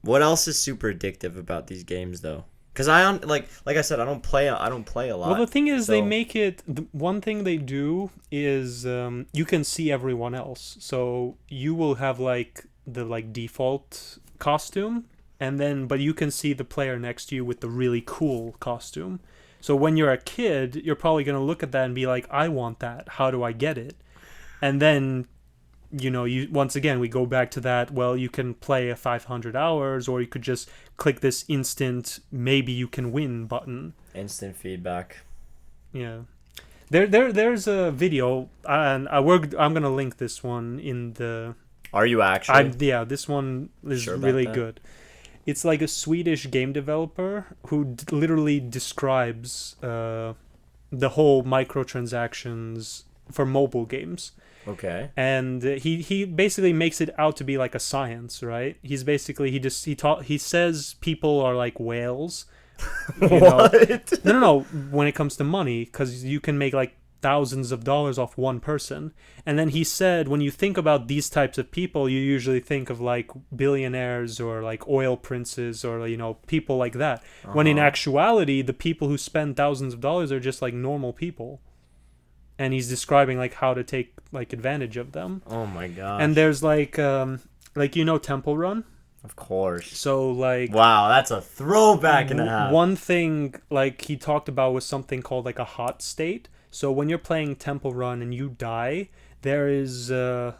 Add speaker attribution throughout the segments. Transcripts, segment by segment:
Speaker 1: What else is super addictive about these games though? Because like I said, I don't play a
Speaker 2: Well, the
Speaker 1: lot.
Speaker 2: thing is, they
Speaker 1: So
Speaker 2: make it. One thing they do is you can see everyone else. So you will have like the like default costume, and then but you can see the player next to you with the really cool costume. So when you're a kid, you're probably gonna look at that and be like, "I want that. How do I get it?" And then you once again we go back to that. Well, you can play a 500 hours, or you could just click this instant maybe you can win button.
Speaker 1: instant feedback.
Speaker 2: Yeah. There's a video, and I'm gonna link this one in the.
Speaker 1: Are you actually
Speaker 2: Yeah, this one is
Speaker 1: sure about
Speaker 2: really
Speaker 1: that?
Speaker 2: good. It's like a Swedish game developer who literally describes the whole microtransactions for mobile games,
Speaker 1: Okay.
Speaker 2: and he basically makes it out to be like a science, right? He's basically he says people are like whales, you know.
Speaker 1: What?
Speaker 2: No. When it comes to money, because you can make like thousands of dollars off one person. And then he said, when you think about these types of people, you usually think of like billionaires or like oil princes or people like that. When in
Speaker 1: Uh-huh.
Speaker 2: actuality, the people who spend thousands of dollars are just like normal people. And he's describing like how to take like advantage of them.
Speaker 1: Oh my
Speaker 2: And
Speaker 1: gosh.
Speaker 2: there's like Temple Run.
Speaker 1: Of course.
Speaker 2: So like
Speaker 1: Wow, that's a throwback and a half.
Speaker 2: one thing like he talked about was something called like a hot state. So when you're playing Temple Run and you die, there is an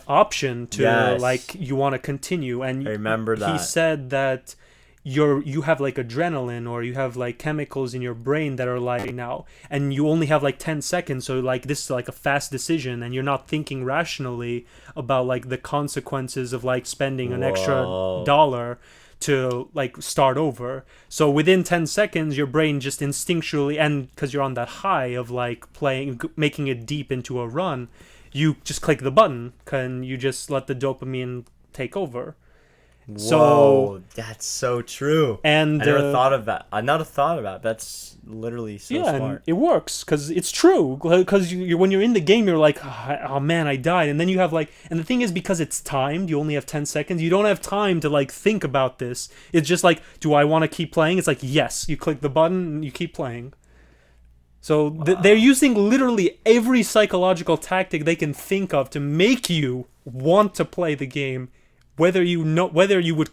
Speaker 2: option to
Speaker 1: Yes.
Speaker 2: like you want to continue,
Speaker 1: I
Speaker 2: and
Speaker 1: remember
Speaker 2: he
Speaker 1: that.
Speaker 2: said that you have like adrenaline or you have like chemicals in your brain that are like now, and you only have like 10 seconds, so like this is like a fast decision and you're not thinking rationally about like the consequences of like spending an extra
Speaker 1: Whoa.
Speaker 2: dollar to like start over. So within 10 seconds your brain just instinctually, and because you're on that high of like playing, making it deep into a run, you just click the button and you just let the dopamine take over. So
Speaker 1: Whoa, that's so true.
Speaker 2: and
Speaker 1: I never thought of that. I never thought about it. That's literally so
Speaker 2: yeah, and
Speaker 1: smart.
Speaker 2: it works because it's true. Because when you're in the game, you're like, oh man, I died, and then you have like, and the thing is, because it's timed, you only have 10 seconds. You don't have time to like think about this. It's just like, do I want to keep playing? It's like, yes. You click the button, and you keep playing. So they're
Speaker 1: Wow.
Speaker 2: using literally every psychological tactic they can think of to make you want to play the game, whether you would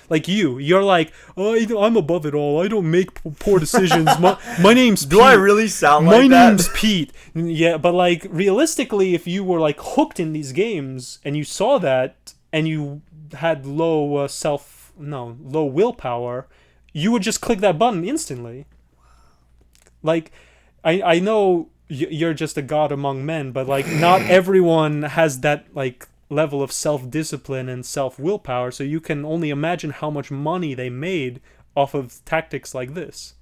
Speaker 2: like you're like, oh, I'm above it all. I don't make poor decisions. My name's
Speaker 1: Do I
Speaker 2: Pete.
Speaker 1: really sound
Speaker 2: My
Speaker 1: like that?
Speaker 2: name's Pete. Yeah, but like realistically, if you were like hooked in these games and you saw that and you had low willpower, you would just click that button instantly. Like, I know you're just a god among men, but like not everyone has that like level of self discipline and self willpower. So you can only imagine how much money they made off of tactics like this.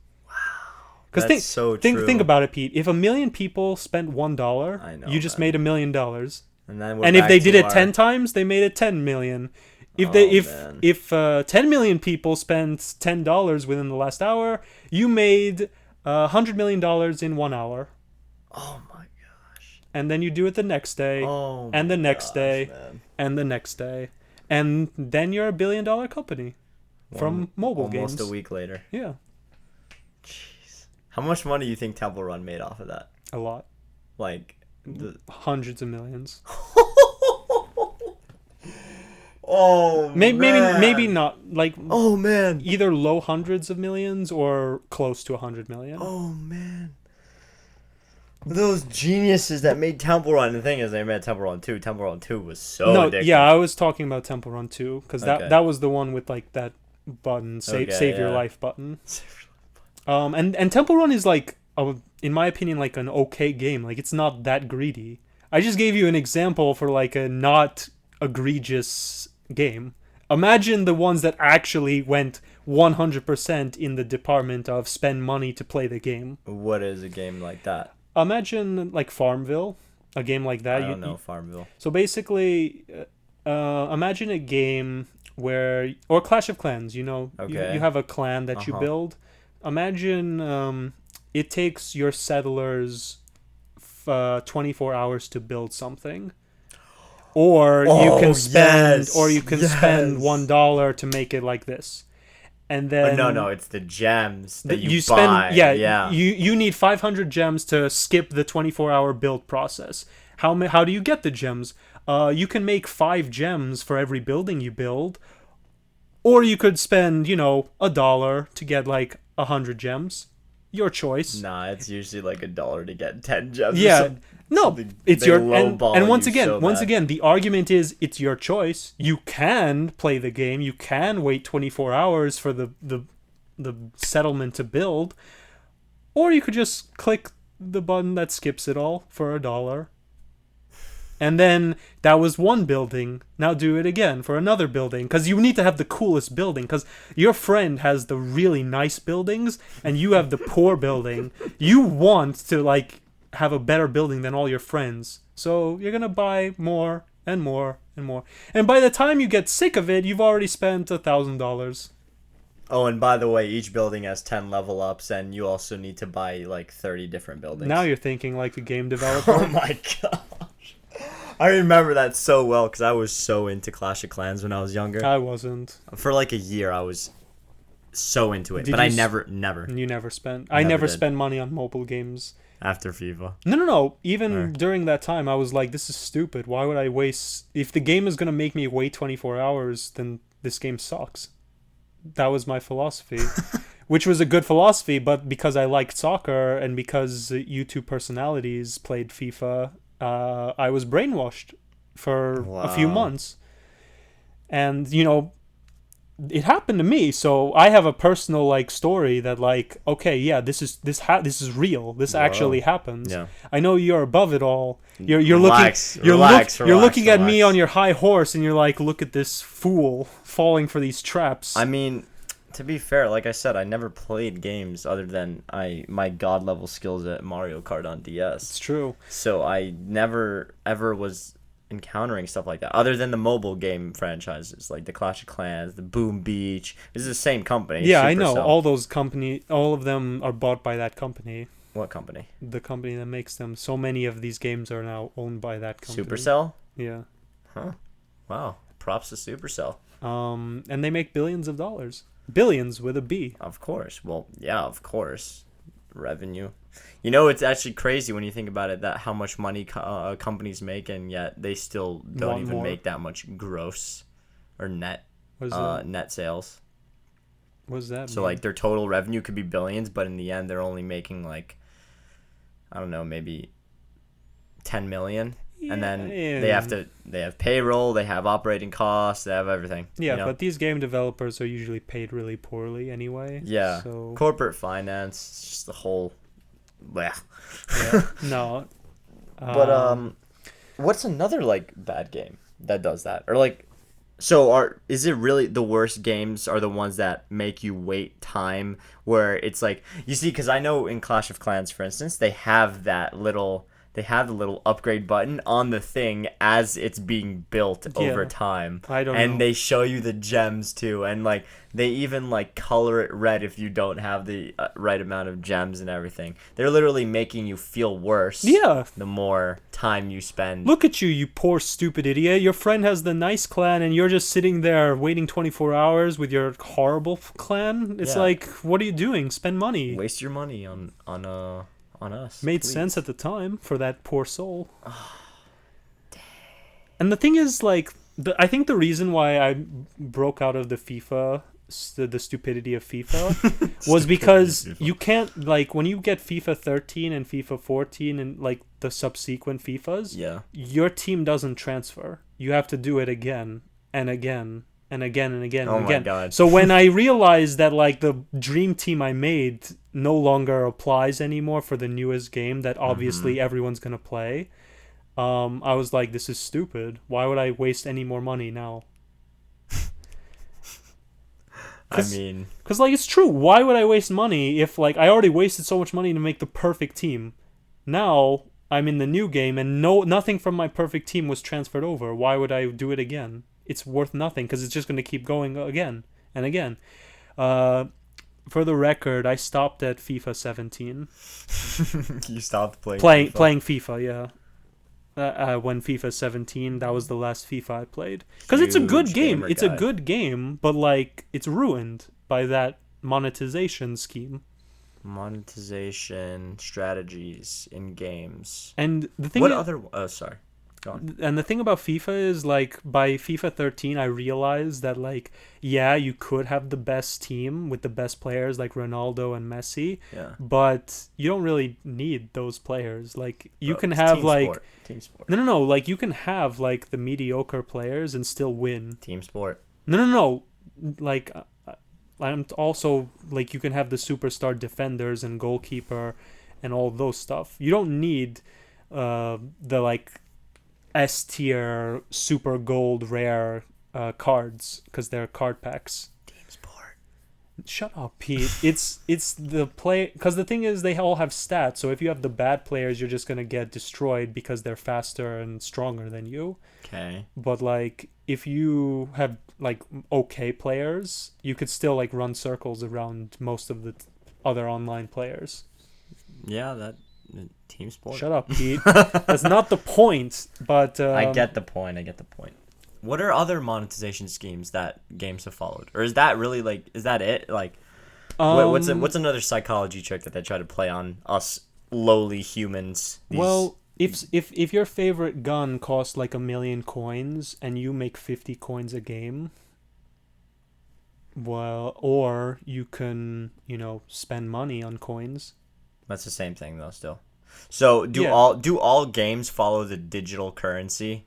Speaker 2: Because
Speaker 1: That's so
Speaker 2: think
Speaker 1: true.
Speaker 2: about it, Pete. If a million people spent $1,
Speaker 1: I know,
Speaker 2: you just
Speaker 1: man.
Speaker 2: made $1 million.
Speaker 1: And then we're
Speaker 2: And if they
Speaker 1: back
Speaker 2: did
Speaker 1: to
Speaker 2: it
Speaker 1: our.
Speaker 2: 10 times, they made it 10 million. If they
Speaker 1: Oh man.
Speaker 2: if 10 million people spent $10 within the last hour, you made $100 million in 1 hour.
Speaker 1: Oh my gosh.
Speaker 2: And then you do it the next day,
Speaker 1: Oh
Speaker 2: and
Speaker 1: my
Speaker 2: the next
Speaker 1: gosh,
Speaker 2: day,
Speaker 1: man.
Speaker 2: and the next day, and then you're $1 billion company from mobile
Speaker 1: Almost a
Speaker 2: games.
Speaker 1: week later.
Speaker 2: Yeah,
Speaker 1: Jeez. How much money do you think Temple Run made off of that?
Speaker 2: a lot,
Speaker 1: Like the.
Speaker 2: hundreds of millions.
Speaker 1: Oh
Speaker 2: Maybe
Speaker 1: man.
Speaker 2: not like
Speaker 1: Oh man.
Speaker 2: either low hundreds of millions or close to 100 million.
Speaker 1: Oh man. Those geniuses that made Temple Run. The thing is, they made Temple Run 2. Temple Run 2 was so
Speaker 2: No,
Speaker 1: addictive.
Speaker 2: yeah, I was talking about Temple Run 2 because
Speaker 1: Okay.
Speaker 2: that was the one with like that button,
Speaker 1: Okay,
Speaker 2: save your
Speaker 1: yeah.
Speaker 2: life button. And Temple Run is like in my opinion like an okay game. Like it's not that greedy. I just gave you an example for like a not egregious game. Imagine the ones that actually went 100% in the department of spend money to play the game.
Speaker 1: What is a game like that?
Speaker 2: Imagine like Farmville, a game like
Speaker 1: I
Speaker 2: that.
Speaker 1: don't know, Farmville.
Speaker 2: So basically, imagine a game where, or Clash of Clans.
Speaker 1: Okay.
Speaker 2: You have a clan that you
Speaker 1: Uh-huh.
Speaker 2: build. Imagine it takes your settlers 24 hours to build something. or you
Speaker 1: Oh,
Speaker 2: can spend
Speaker 1: yes,
Speaker 2: or you can spend
Speaker 1: yes.
Speaker 2: $1 to make it like this. And
Speaker 1: But
Speaker 2: then
Speaker 1: no, it's the gems that you
Speaker 2: spend,
Speaker 1: buy.
Speaker 2: yeah,
Speaker 1: Yeah.
Speaker 2: you need 500 gems to skip the 24-hour build process. How do you get the gems? You can make 5 gems for every building you build, or you could spend, $1 to get like 100 gems. Your choice.
Speaker 1: Nah, it's usually like $1 to get 10 gems or
Speaker 2: Yeah. No,
Speaker 1: something.
Speaker 2: it's
Speaker 1: They
Speaker 2: your and
Speaker 1: lowball
Speaker 2: once
Speaker 1: you
Speaker 2: again,
Speaker 1: so bad.
Speaker 2: the argument is it's your choice. You can play the game. You can wait 24 hours for the settlement to build, or you could just click the button that skips it all for $1. And then that was one building. Now do it again for another building, because you need to have the coolest building, because your friend has the really nice buildings and you have the poor building. You want to like have a better building than all your friends, so you're gonna buy more and more and more. And by the time you get sick of it, you've already spent $1,000.
Speaker 1: Oh, and by the way, each building has 10 level ups, and you also need to buy like 30 different buildings.
Speaker 2: Now you're thinking like a game developer.
Speaker 1: Oh my gosh. I remember that so well because I was so into Clash of Clans when I was younger.
Speaker 2: I wasn't.
Speaker 1: For like a year, I was so into it,
Speaker 2: Did
Speaker 1: but I
Speaker 2: you
Speaker 1: never
Speaker 2: You never spent. I
Speaker 1: Never
Speaker 2: never
Speaker 1: did.
Speaker 2: spend money on mobile games.
Speaker 1: after FIFA.
Speaker 2: No. Even
Speaker 1: Or-
Speaker 2: during that time, I was like, this is stupid. Why would I waste... If the game is going to make me wait 24 hours, then this game sucks. That was my philosophy. Which was a good philosophy, but because I liked soccer and because YouTube personalities played FIFA, I was brainwashed for a few
Speaker 1: Wow.
Speaker 2: months. And, it happened to me, so I have a personal like story that like, okay, yeah, this is real. This actually happens.
Speaker 1: Yeah.
Speaker 2: I know you're above it all. You're
Speaker 1: Relax,
Speaker 2: looking
Speaker 1: relax,
Speaker 2: you're looking at me
Speaker 1: relax.
Speaker 2: on your high horse, and you're like, look at this fool falling for these traps.
Speaker 1: I mean, to be fair, like I said, I never played games other than my god level skills at Mario Kart on
Speaker 2: It's
Speaker 1: DS.
Speaker 2: true.
Speaker 1: So I never ever was encountering stuff like that other than the mobile game franchises like the Clash of Clans, the Boom Beach. This is the same company.
Speaker 2: Yeah, I know.
Speaker 1: Supercell.
Speaker 2: All of them are bought by that company.
Speaker 1: What company?
Speaker 2: The company that makes them. So many of these games are now owned by that company.
Speaker 1: Supercell?
Speaker 2: Yeah.
Speaker 1: Huh. Wow. Props to Supercell.
Speaker 2: And they make billions of dollars. Billions with a B.
Speaker 1: Of course. Well, yeah, of course. Revenue. You know, it's actually crazy when you think about it that how much money companies make, and yet they still don't
Speaker 2: Want
Speaker 1: even
Speaker 2: more.
Speaker 1: make that much gross or net
Speaker 2: What is that?
Speaker 1: net sales.
Speaker 2: What does that
Speaker 1: So
Speaker 2: mean?
Speaker 1: like their total revenue could be billions, but in the end they're only making like, I don't know, maybe 10 million. And then they have payroll, they have operating costs, they have everything.
Speaker 2: Yeah,
Speaker 1: you know?
Speaker 2: but these game developers are usually paid really poorly anyway.
Speaker 1: Yeah.
Speaker 2: So
Speaker 1: Corporate finance, it's just the whole bleh.
Speaker 2: yeah, no.
Speaker 1: But what's another like bad game that does that? Or like is it really the worst games are the ones that make you wait time where it's like you see, cuz I know in Clash of Clans for instance, they have the little upgrade button on the thing as it's being built over
Speaker 2: Yeah.
Speaker 1: time.
Speaker 2: I don't
Speaker 1: And
Speaker 2: know.
Speaker 1: they show you the gems too, and like they even like color it red if you don't have the right amount of gems and everything. They're literally making you feel worse.
Speaker 2: Yeah.
Speaker 1: The more time you spend.
Speaker 2: Look at you, you poor stupid idiot. Your friend has the nice clan and you're just sitting there waiting 24 hours with your horrible clan. It's
Speaker 1: Yeah.
Speaker 2: like, what are you doing? Spend money.
Speaker 1: Waste your money on us.
Speaker 2: Made
Speaker 1: please.
Speaker 2: sense at the time for that poor soul. And the thing is, like, I think the reason why I broke out of the FIFA, the stupidity of FIFA, was because you can't, like, when you get FIFA 13 and FIFA 14 and, like, the subsequent FIFAs,
Speaker 1: Yeah.
Speaker 2: your team doesn't transfer. You have to do it again and again and again and again
Speaker 1: Oh
Speaker 2: and
Speaker 1: my
Speaker 2: again.
Speaker 1: God.
Speaker 2: So when I realized that like the dream team I made no longer applies anymore for the newest game that obviously everyone's gonna play, I was like, this is stupid. Why would I waste any more money now?
Speaker 1: I mean,
Speaker 2: Because like it's true. Why would I waste money if like I already wasted so much money to make the perfect team? Now I'm in the new game and nothing from my perfect team was transferred over. Why would I do it again? It's worth nothing because it's just going to keep going again and again. For the record, I stopped at FIFA 17.
Speaker 1: you stopped playing.
Speaker 2: Playing
Speaker 1: FIFA.
Speaker 2: FIFA, yeah. when FIFA 17, that was the last FIFA I played. Because it's a good
Speaker 1: Huge
Speaker 2: game.
Speaker 1: gamer
Speaker 2: It's a
Speaker 1: guy.
Speaker 2: good game, but like it's ruined by that monetization scheme.
Speaker 1: Monetization strategies in games.
Speaker 2: And the thing
Speaker 1: What
Speaker 2: is,
Speaker 1: other? Oh, sorry. Go on.
Speaker 2: and the thing about FIFA is like by FIFA 13 I realized that like yeah, you could have the best team with the best players like Ronaldo and Messi,
Speaker 1: Yeah.
Speaker 2: but you don't really need those players. Like you
Speaker 1: Bro,
Speaker 2: can
Speaker 1: it's
Speaker 2: have
Speaker 1: team
Speaker 2: like
Speaker 1: sport. Team sport.
Speaker 2: no, like you can have like the mediocre players and still win.
Speaker 1: Team sport.
Speaker 2: No. Like I'm also like you can have the superstar defenders and goalkeeper and all those stuff. You don't need the like S tier super gold rare cards because they're card packs.
Speaker 1: Team sport.
Speaker 2: Shut up, Pete. It's the play because the thing is they all have stats. So if you have the bad players, you're just gonna get destroyed because they're faster and stronger than you.
Speaker 1: Okay.
Speaker 2: But like if you have like okay players, you could still like run circles around most of the other online players.
Speaker 1: Yeah, that team sport.
Speaker 2: Shut up, Pete. That's not the point. But
Speaker 1: I get the point. I get the point. What are other monetization schemes that games have followed, or is that really like is that it? Like, what's another psychology trick that they try to play on us lowly humans?
Speaker 2: Well, if your favorite gun costs like 1,000,000 coins and you make 50 coins a game, well, or you can spend money on coins.
Speaker 1: That's the same thing though. Still, so
Speaker 2: Yeah.
Speaker 1: all games follow the digital currency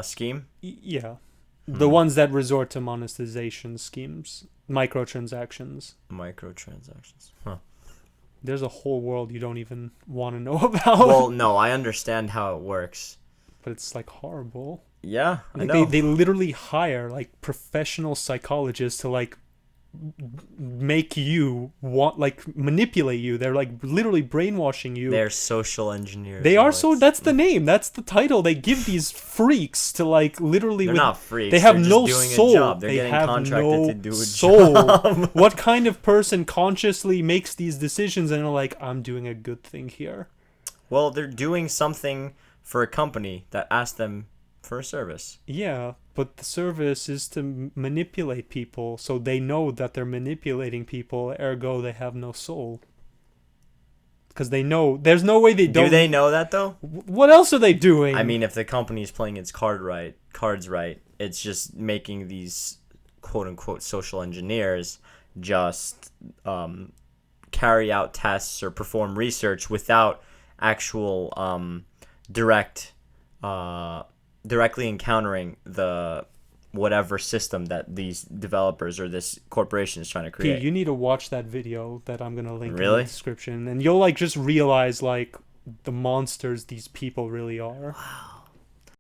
Speaker 1: scheme?
Speaker 2: Yeah, the ones that resort to monetization schemes, microtransactions.
Speaker 1: Microtransactions. Huh.
Speaker 2: There's a whole world you don't even want to know about.
Speaker 1: Well, no, I understand how it works.
Speaker 2: But it's like horrible.
Speaker 1: Yeah, I
Speaker 2: Like
Speaker 1: know.
Speaker 2: they literally hire like professional psychologists to like make you want like manipulate you. They're like literally brainwashing you.
Speaker 1: They're social engineers.
Speaker 2: They are
Speaker 1: No,
Speaker 2: so.
Speaker 1: it's-
Speaker 2: That's the name. That's the title. They give these freaks to like literally.
Speaker 1: They're
Speaker 2: with,
Speaker 1: not freaks.
Speaker 2: They have
Speaker 1: They're just
Speaker 2: no
Speaker 1: doing
Speaker 2: soul.
Speaker 1: A job. They're
Speaker 2: they
Speaker 1: getting
Speaker 2: have
Speaker 1: contracted
Speaker 2: no
Speaker 1: to do a
Speaker 2: soul.
Speaker 1: job.
Speaker 2: What kind of person consciously makes these decisions and are like, I'm doing a good thing here?
Speaker 1: Well, they're doing something for a company that asked them for a service.
Speaker 2: Yeah, but the service is to manipulate people, so they know that they're manipulating people. Ergo, they have no soul. Because they know there's no way they don't.
Speaker 1: Do they know that though?
Speaker 2: What else are they doing?
Speaker 1: I mean, if the company is playing its cards right, it's just making these quote unquote social engineers just carry out tests or perform research without actual directly encountering the whatever system that these developers or this corporation is trying to create.
Speaker 2: Pete, you need to watch that video that I'm gonna link in
Speaker 1: Really?
Speaker 2: the description, and you'll like just realize like the monsters these people really are.
Speaker 1: Wow.